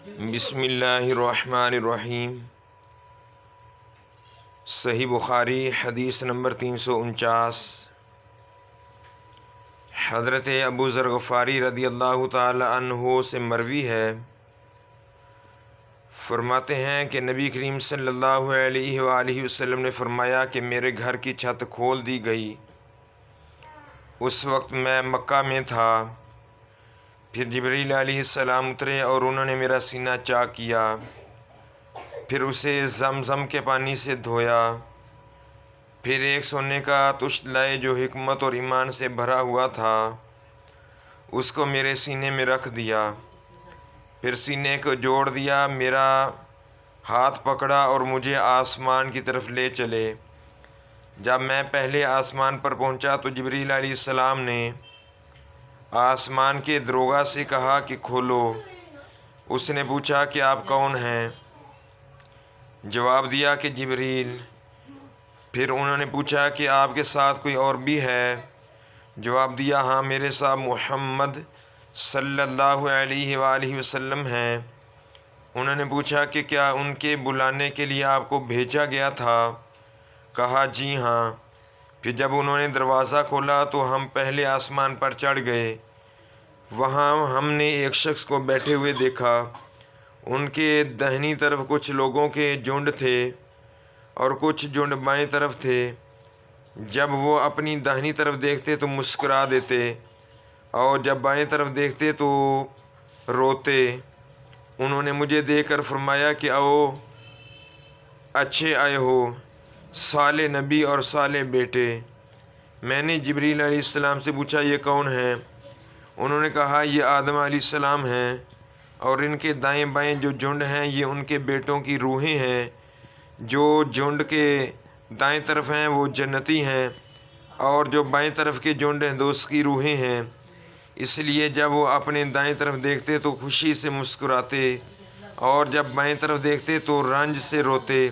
بسم اللہ الرحمن الرحیم۔ صحیح بخاری حدیث نمبر 349۔ حضرت ابو ذر غفاری رضی اللہ تعالی عنہ سے مروی ہے، فرماتے ہیں کہ نبی کریم صلی اللہ علیہ وآلہ وسلم نے فرمایا کہ میرے گھر کی چھت کھول دی گئی۔ اس وقت میں مکہ میں تھا۔ پھر جبریل علیہ السلام اترے اور انہوں نے میرا سینہ چاک کیا، پھر اسے زمزم کے پانی سے دھویا، پھر ایک سونے کا تشت لائے جو حکمت اور ایمان سے بھرا ہوا تھا، اس کو میرے سینے میں رکھ دیا، پھر سینے کو جوڑ دیا، میرا ہاتھ پکڑا اور مجھے آسمان کی طرف لے چلے۔ جب میں پہلے آسمان پر پہنچا تو جبریل علیہ السلام نے آسمان کے دروغہ سے کہا کہ کھولو۔ اس نے پوچھا کہ آپ کون ہیں؟ جواب دیا کہ جبریل۔ پھر انہوں نے پوچھا کہ آپ کے ساتھ کوئی اور بھی ہے؟ جواب دیا ہاں، میرے ساتھ محمد صلی اللہ علیہ وآلہ وسلم ہیں۔ انہوں نے پوچھا کہ کیا ان کے بلانے کے لیے آپ کو بھیجا گیا تھا؟ کہا جی ہاں۔ پھر جب انہوں نے دروازہ کھولا تو ہم پہلے آسمان پر چڑھ گئے۔ وہاں ہم نے ایک شخص کو بیٹھے ہوئے دیکھا۔ ان کے داہنی طرف کچھ لوگوں کے جھنڈ تھے اور کچھ جھنڈ بائیں طرف تھے۔ جب وہ اپنی داہنی طرف دیکھتے تو مسکرا دیتے اور جب بائیں طرف دیکھتے تو روتے۔ انہوں نے مجھے دیکھ کر فرمایا کہ آؤ، اچھے آئے ہو، صالح نبی اور صالح بیٹے۔ میں نے جبریل علیہ السلام سے پوچھا یہ کون ہیں؟ انہوں نے کہا یہ آدم علیہ السلام ہیں، اور ان کے دائیں بائیں جو جھنڈ ہیں یہ ان کے بیٹوں کی روحیں ہیں۔ جو جھنڈ کے دائیں طرف ہیں وہ جنتی ہیں، اور جو بائیں طرف کے جھنڈ ہیں دوست کی روحیں ہیں۔ اس لیے جب وہ اپنے دائیں طرف دیکھتے تو خوشی سے مسکراتے اور جب بائیں طرف دیکھتے تو رنج سے روتے۔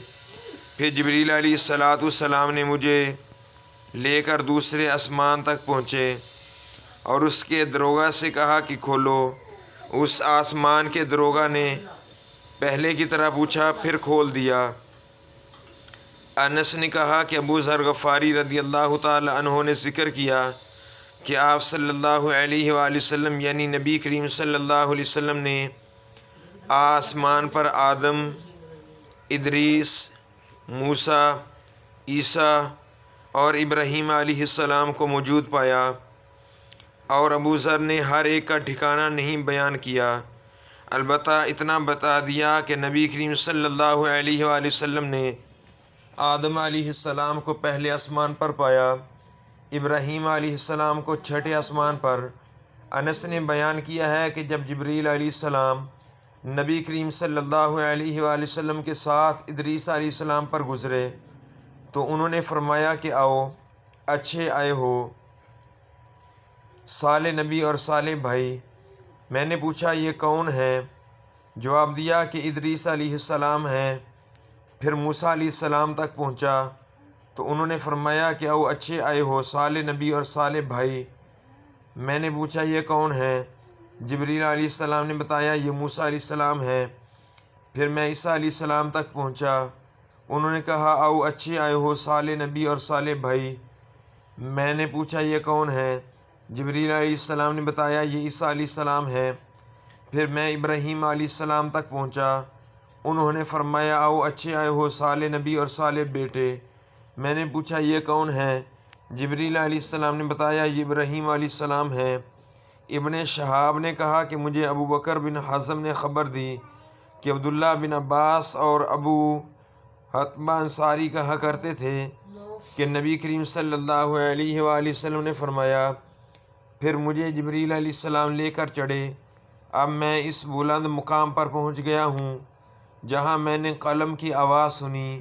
پھر جبریل علیہ السلام نے مجھے لے کر دوسرے آسمان تک پہنچے اور اس کے دروغہ سے کہا کہ کھولو۔ اس آسمان کے دروغہ نے پہلے کی طرح پوچھا، پھر کھول دیا۔ انس نے کہا کہ ابو ذر غفاری رضی اللہ تعالی عنہ نے ذکر کیا کہ آپ صلی اللہ علیہ وآلہ وسلم یعنی نبی کریم صلی اللہ علیہ وسلم نے آسمان پر آدم، ادریس، موسیٰ، عیسیٰ اور ابراہیم علیہ السلام کو موجود پایا، اور ابو ذر نے ہر ایک کا ٹھکانہ نہیں بیان کیا، البتہ اتنا بتا دیا کہ نبی کریم صلی اللہ علیہ وآلہ وسلم نے آدم علیہ السلام کو پہلے آسمان پر پایا، ابراہیم علیہ السلام کو چھٹے آسمان پر۔ انس نے بیان کیا ہے کہ جب جبریل علیہ السلام نبی کریم صلی اللہ علیہ وآلہ وسلم کے ساتھ ادریس علیہ السلام پر گزرے تو انہوں نے فرمایا کہ آؤ، اچھے آئے ہو، صالح نبی اور صالح بھائی۔ میں نے پوچھا یہ کون ہیں؟ جواب دیا کہ ادریس علیہ السلام ہیں۔ پھر موسیٰ علیہ السلام تک پہنچا تو انہوں نے فرمایا کہ آؤ، اچھے آئے ہو، صالح نبی اور صالح بھائی۔ میں نے پوچھا یہ کون ہیں؟ جبریل علیہ السلام نے بتایا یہ موسیٰ علیہ السلام ہیں۔ پھر میں عیسیٰ علیہ السلام تک پہنچا، انہوں نے کہا آؤ، اچھے آئے ہو، صالح نبی اور صالح بھائی۔ میں نے پوچھا یہ کون ہیں؟ جبریل علیہ السلام نے بتایا یہ عیسیٰ علیہ السلام ہیں۔ پھر میں ابراہیم علیہ السلام تک پہنچا، انہوں نے فرمایا آؤ، اچھے آئے ہو، صالح نبی اور صالح بیٹے۔ میں نے پوچھا یہ کون ہیں؟ جبریل علیہ السلام نے بتایا یہ ابراہیم علیہ السلام ہیں۔ ابن شہاب نے کہا کہ مجھے ابو بکر بن حزم نے خبر دی کہ عبداللہ بن عباس اور ابو حتمہ انصاری کہا کرتے تھے کہ نبی کریم صلی اللہ علیہ وآلہ وسلم نے فرمایا، پھر مجھے جبریل علیہ السلام لے کر چڑھے۔ اب میں اس بلند مقام پر پہنچ گیا ہوں جہاں میں نے قلم کی آواز سنی۔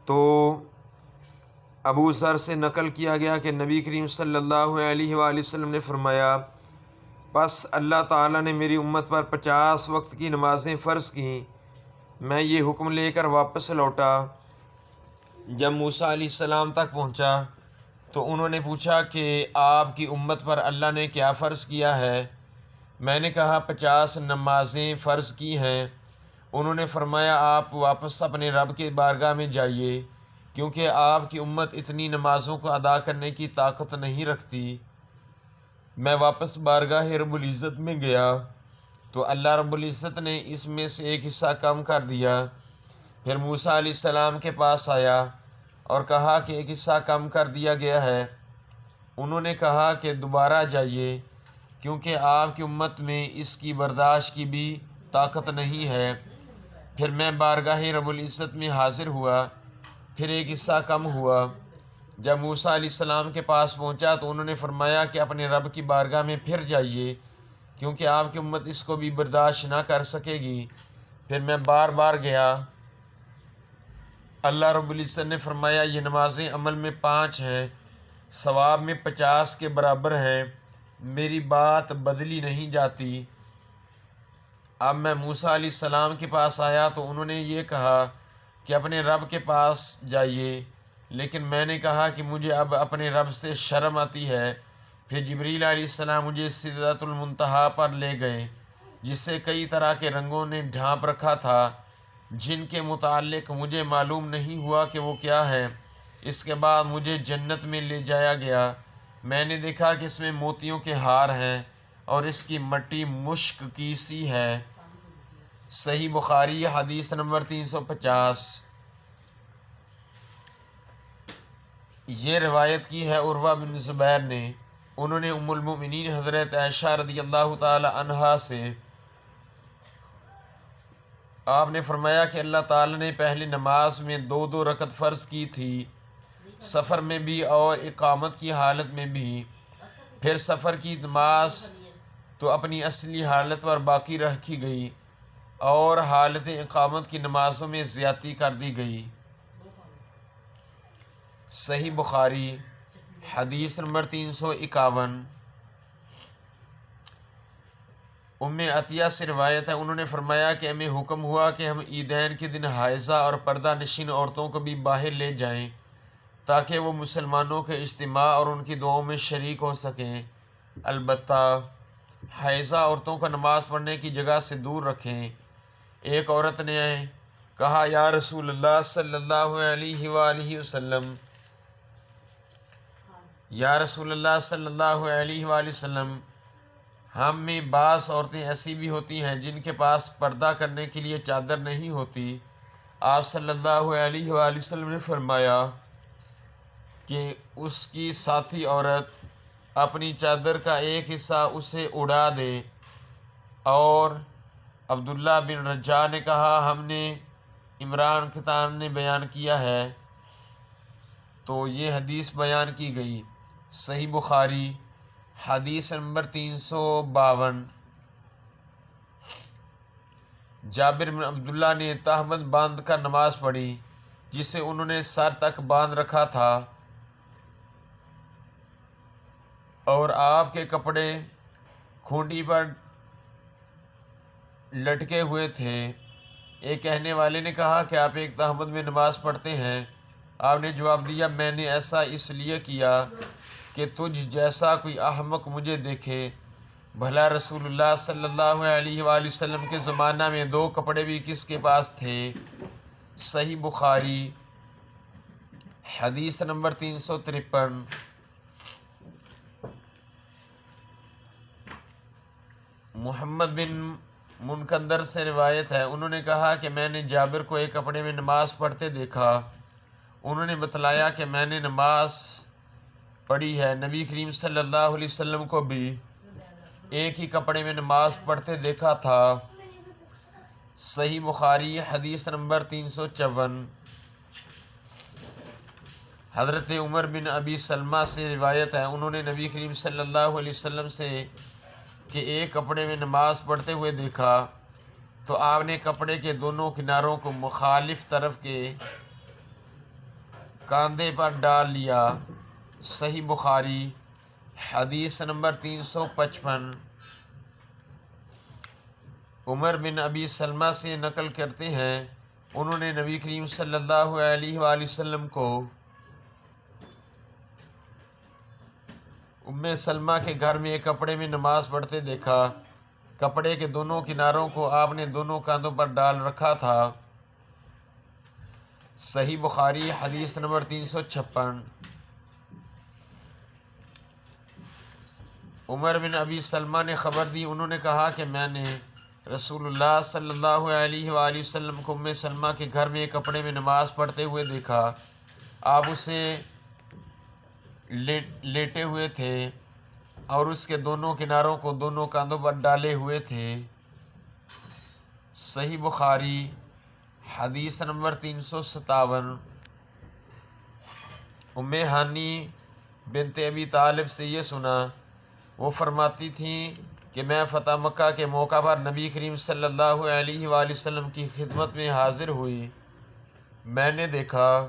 تو ابو ذر سے نقل کیا گیا کہ نبی کریم صلی اللہ علیہ وآلہ وسلم نے فرمایا، پس اللہ تعالیٰ نے میری امت پر 50 وقت کی نمازیں فرض کیں۔ میں یہ حکم لے کر واپس لوٹا۔ جب موسیٰ علیہ السلام تک پہنچا تو انہوں نے پوچھا کہ آپ کی امت پر اللہ نے کیا فرض کیا ہے؟ میں نے کہا 50 نمازیں فرض کی ہیں۔ انہوں نے فرمایا آپ واپس اپنے رب کے بارگاہ میں جائیے، کیونکہ آپ کی امت اتنی نمازوں کو ادا کرنے کی طاقت نہیں رکھتی۔ میں واپس بارگاہ رب العزت میں گیا تو اللہ رب العزت نے اس میں سے ایک حصہ کم کر دیا۔ پھر موسیٰ علیہ السلام کے پاس آیا اور کہا کہ ایک حصہ کم کر دیا گیا ہے۔ انہوں نے کہا کہ دوبارہ جائیے، کیونکہ آپ کی امت میں اس کی برداشت کی بھی طاقت نہیں ہے۔ پھر میں بارگاہ رب العزت میں حاضر ہوا، پھر ایک حصہ کم ہوا۔ جب موسیٰ علیہ السلام کے پاس پہنچا تو انہوں نے فرمایا کہ اپنے رب کی بارگاہ میں پھر جائیے، کیونکہ آپ کی امت اس کو بھی برداشت نہ کر سکے گی۔ پھر میں بار بار گیا۔ اللہ رب العزت نے فرمایا یہ نمازیں عمل میں 5 ہیں، ثواب میں 50 کے برابر ہیں، میری بات بدلی نہیں جاتی۔ اب میں موسیٰ علیہ السلام کے پاس آیا تو انہوں نے یہ کہا کہ اپنے رب کے پاس جائیے، لیکن میں نے کہا کہ مجھے اب اپنے رب سے شرم آتی ہے۔ پھر جبریل علیہ السلام مجھے سدرۃ المنتہا پر لے گئے، جس سے کئی طرح کے رنگوں نے ڈھانپ رکھا تھا، جن کے متعلق مجھے معلوم نہیں ہوا کہ وہ کیا ہے۔ اس کے بعد مجھے جنت میں لے جایا گیا۔ میں نے دیکھا کہ اس میں موتیوں کے ہار ہیں اور اس کی مٹی مشک کی سی ہے۔ صحیح بخاری حدیث نمبر 350۔ یہ روایت کی ہے عروہ بن زبیر نے۔ انہوں نے ام المؤمنین حضرت عائشہ رضی اللہ تعالی عنہا سے آپ نے فرمایا کہ اللہ تعالی نے پہلی نماز میں 2 رکعت فرض کی تھی، سفر میں بھی اور اقامت کی حالت میں بھی۔ پھر سفر کی نماز تو اپنی اصلی حالت پر باقی رکھی گئی اور حالت اقامت کی نمازوں میں زیادتی کر دی گئی۔ صحیح بخاری حدیث نمبر 351۔ ام عطیہ سے روایت ہے، انہوں نے فرمایا کہ ہمیں حکم ہوا کہ ہم عیدین کے دن حائضہ اور پردہ نشین عورتوں کو بھی باہر لے جائیں تاکہ وہ مسلمانوں کے اجتماع اور ان کی دعاؤں میں شریک ہو سکیں۔ البتہ حائضہ عورتوں کو نماز پڑھنے کی جگہ سے دور رکھیں۔ ایک عورت نے کہا یا رسول اللہ صلی اللہ علیہ وآلہ وسلم، یا رسول اللہ صلی اللہ علیہ وآلہ وسلم، ہم میں بعض عورتیں ایسی بھی ہوتی ہیں جن کے پاس پردہ کرنے کے لیے چادر نہیں ہوتی۔ آپ صلی اللہ علیہ وآلہ وسلم نے فرمایا کہ اس کی ساتھی عورت اپنی چادر کا ایک حصہ اسے اڑا دے۔ اور عبداللہ بن رجاء نے کہا ہم نے عمران قطان نے بیان کیا ہے تو یہ حدیث بیان کی گئی۔ صحیح بخاری حدیث نمبر 352۔ جابر بن عبداللہ نے تہمت باندھ کر نماز پڑھی، جسے انہوں نے سر تک باندھ رکھا تھا اور آپ کے کپڑے کھونٹی پر لٹکے ہوئے تھے۔ ایک کہنے والے نے کہا کہ آپ ایک تہمت میں نماز پڑھتے ہیں؟ آپ نے جواب دیا میں نے ایسا اس لیے کیا کہ تجھ جیسا کوئی احمق مجھے دیکھے۔ بھلا رسول اللہ صلی اللہ علیہ وآلہ وسلم کے زمانہ میں 2 کپڑے بھی کس کے پاس تھے؟ صحیح بخاری حدیث نمبر 353۔ محمد بن منکدر سے روایت ہے، انہوں نے کہا کہ میں نے جابر کو ایک کپڑے میں نماز پڑھتے دیکھا۔ انہوں نے بتلایا کہ میں نے نماز پڑھی ہے، نبی کریم صلی اللہ علیہ وسلم کو بھی ایک ہی کپڑے میں نماز پڑھتے دیکھا تھا۔ صحیح بخاری حدیث نمبر 354۔ حضرت عمر بن ابی سلمہ سے روایت ہے، انہوں نے نبی کریم صلی اللہ علیہ وسلم سے کہ ایک کپڑے میں نماز پڑھتے ہوئے دیکھا تو آپ نے کپڑے کے دونوں کناروں کو مخالف طرف کے کاندھے پر ڈال لیا۔ صحیح بخاری حدیث نمبر 355۔ عمر بن ابی سلمہ سے نقل کرتے ہیں، انہوں نے نبی کریم صلی اللہ علیہ وآلہ وسلم کو ام سلمہ کے گھر میں ایک کپڑے میں نماز پڑھتے دیکھا۔ کپڑے کے دونوں کناروں کو آپ نے دونوں کاندھوں پر ڈال رکھا تھا۔ صحیح بخاری حدیث نمبر 356۔ عمر بن ابی سلمہ نے خبر دی، انہوں نے کہا کہ میں نے رسول اللہ صلی اللہ علیہ وآلہ وسلم کو ام سلمہ کے گھر میں ایک کپڑے میں نماز پڑھتے ہوئے دیکھا۔ آپ اسے لیٹے ہوئے تھے اور اس کے دونوں کناروں کو دونوں کاندھوں پر ڈالے ہوئے تھے۔ صحیح بخاری حدیث نمبر 357۔ ام ہانی بنت ابی طالب سے یہ سنا، وہ فرماتی تھیں کہ میں فتح مکہ کے موقع پر نبی کریم صلی اللہ علیہ وآلہ وسلم کی خدمت میں حاضر ہوئی۔ میں نے دیکھا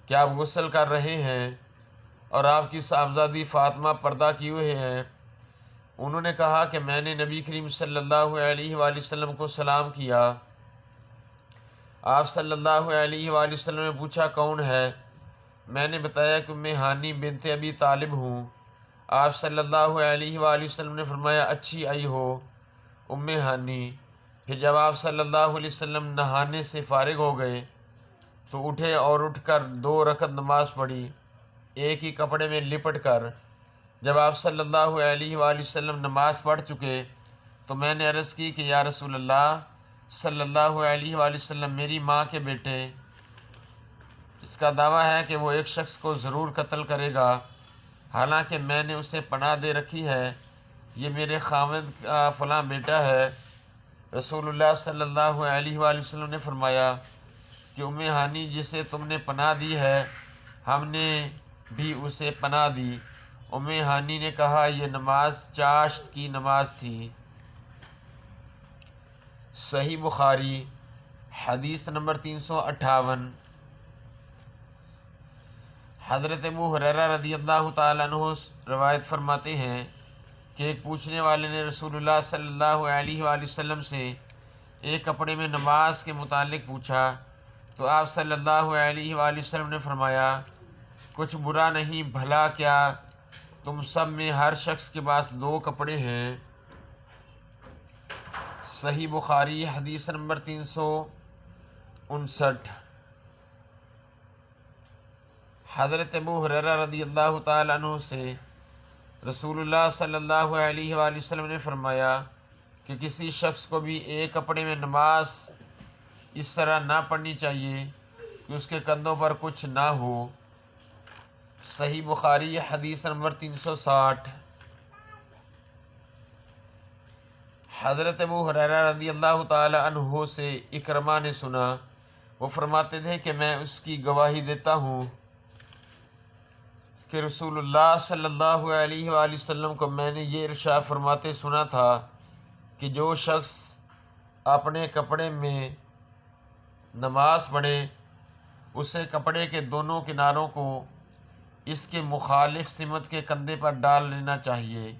کہ آپ غسل کر رہے ہیں اور آپ کی صاحبزادی فاطمہ پردہ کیے ہوئے ہیں۔ انہوں نے کہا کہ میں نے نبی کریم صلی اللہ علیہ وآلہ وسلم کو سلام کیا۔ آپ صلی اللہ علیہ وآلہ وسلم نے پوچھا کون ہے؟ میں نے بتایا کہ میں ہانی بنت ابی طالب ہوں۔ آپ صلی اللہ علیہ وآلہ وسلم نے فرمایا اچھی آئی ہو ام ہانی۔ پھر جب آپ صلی اللہ علیہ وسلم نہانے سے فارغ ہو گئے تو اٹھے اور اٹھ کر 2 رکعت نماز پڑھی، ایک ہی کپڑے میں لپٹ کر۔ جب آپ صلی اللہ علیہ وآلہ وسلم نماز پڑھ چکے تو میں نے عرض کی کہ یا رسول اللہ صلی اللہ علیہ وآلہ وسلم، میری ماں کے بیٹے اس کا دعویٰ ہے کہ وہ ایک شخص کو ضرور قتل کرے گا، حالانکہ میں نے اسے پناہ دے رکھی ہے، یہ میرے خاوند کا فلاں بیٹا ہے۔ رسول اللہ صلی اللہ علیہ وآلہ وسلم نے فرمایا کہ ام ہانی جسے تم نے پناہ دی ہے ہم نے بھی اسے پناہ دی۔ ام ہانی نے کہا یہ نماز چاشت کی نماز تھی۔ صحیح بخاری حدیث نمبر 358۔ حضرت ابو ہریرہ رضی اللہ تعالیٰ عنہ روایت فرماتے ہیں کہ ایک پوچھنے والے نے رسول اللہ صلی اللہ علیہ وآلہ وسلم سے ایک کپڑے میں نماز کے متعلق پوچھا تو آپ صلی اللہ علیہ وآلہ وسلم نے فرمایا کچھ برا نہیں، بھلا کیا تم سب میں ہر شخص کے پاس 2 کپڑے ہیں۔ صحیح بخاری حدیث نمبر 359۔ حضرت ابو ہریرہ رضی اللہ تعالیٰ عنہ سے رسول اللہ صلی اللہ علیہ وآلہ وسلم نے فرمایا کہ کسی شخص کو بھی ایک کپڑے میں نماز اس طرح نہ پڑھنی چاہیے کہ اس کے کندھوں پر کچھ نہ ہو۔ صحیح بخاری حدیث نمبر 360۔ حضرت ابو ہریرہ رضی اللہ تعالیٰ عنہ سے اکرمہ نے سنا، وہ فرماتے تھے کہ میں اس کی گواہی دیتا ہوں کہ رسول اللہ صلی اللہ علیہ وآلہ وسلم کو میں نے یہ ارشاد فرماتے سنا تھا کہ جو شخص اپنے کپڑے میں نماز پڑھے اسے کپڑے کے دونوں کناروں کو اس کے مخالف سمت کے کندھے پر ڈال لینا چاہیے۔